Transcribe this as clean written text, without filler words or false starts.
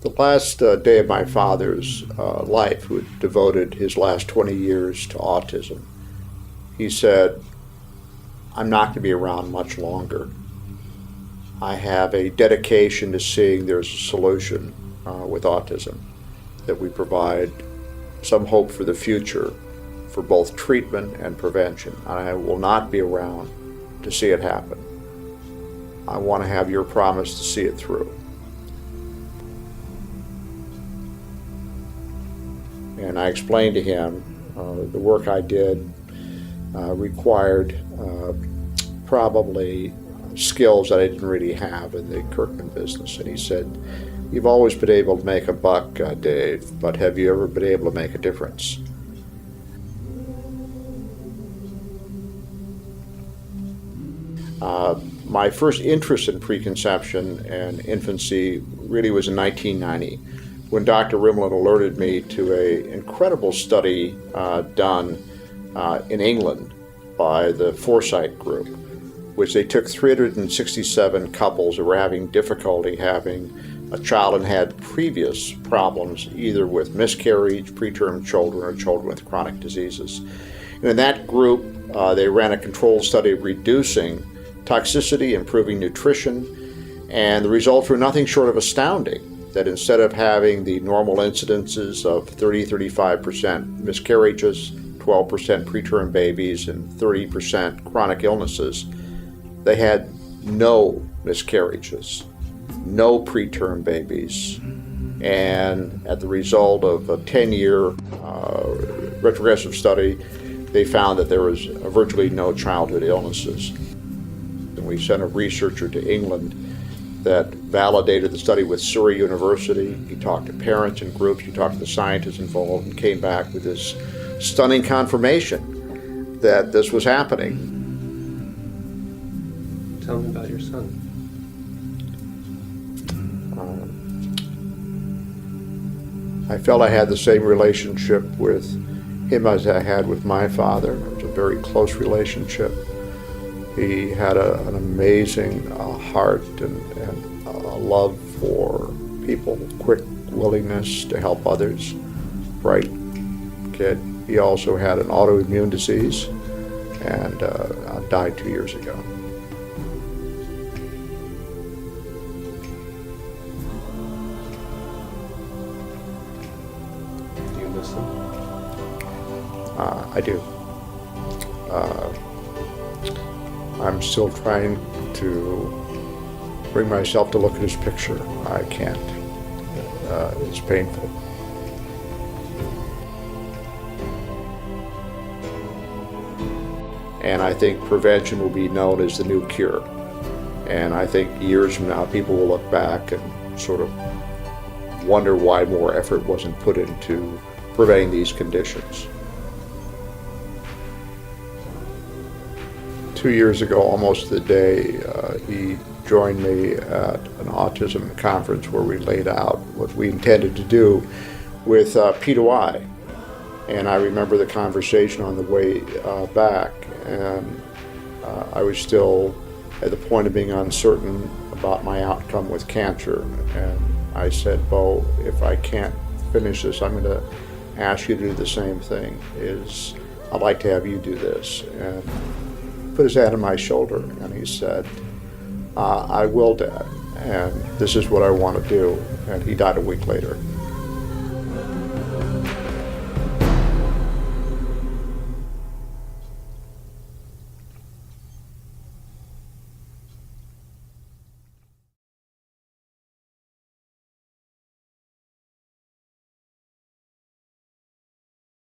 The last day of my father's life, who had devoted his last 20 years to autism, he said, "I'm not going to be around much longer. I have a dedication to seeing there's a solution with autism, that we provide some hope for the future for both treatment and prevention. I will not be around to see it happen. I want to have your promise to see it through." And I explained to him the work I did required probably skills that I didn't really have in the Kirkman business. And he said, "You've always been able to make a buck, Dave, but have you ever been able to make a difference?" My first interest in preconception and infancy really was in 1990, when Dr. Rimland alerted me to an incredible study done in England by the Foresight Group, which they took 367 couples who were having difficulty having a child and had previous problems either with miscarriage, preterm children, or children with chronic diseases. And in that group, they ran a controlled study of reducing toxicity, improving nutrition, and the results were nothing short of astounding, that instead of having the normal incidences of 30-35% miscarriages, 12% preterm babies, and 30% chronic illnesses, they had no miscarriages, no preterm babies, and at the result of a 10-year retrogressive study, they found that there was virtually no childhood illnesses. And we sent a researcher to England that validated the study with Surrey University. He talked to parents and groups, he talked to the scientists involved, and came back with this stunning confirmation that this was happening. Tell me about your son. I felt I had the same relationship with him as I had with my father. It was a very close relationship. He had an amazing heart and a love for people, quick willingness to help others, bright kid. He also had an autoimmune disease and died 2 years ago. Do you miss him? I do. I'm still trying to bring myself to look at his picture. I can't. It's painful. And I think prevention will be known as the new cure. And I think years from now, people will look back and sort of wonder why more effort wasn't put into preventing these conditions. 2 years ago, almost the day, he joined me at an autism conference where we laid out what we intended to do with P2i. And I remember the conversation on the way back, and I was still at the point of being uncertain about my outcome with cancer. And I said, "Bo, if I can't finish this, I'm going to ask you to do the same thing. I'd like to have you do this." And put his hand on my shoulder, and he said, "I will, Dad, and this is what I want to do." And he died a week later.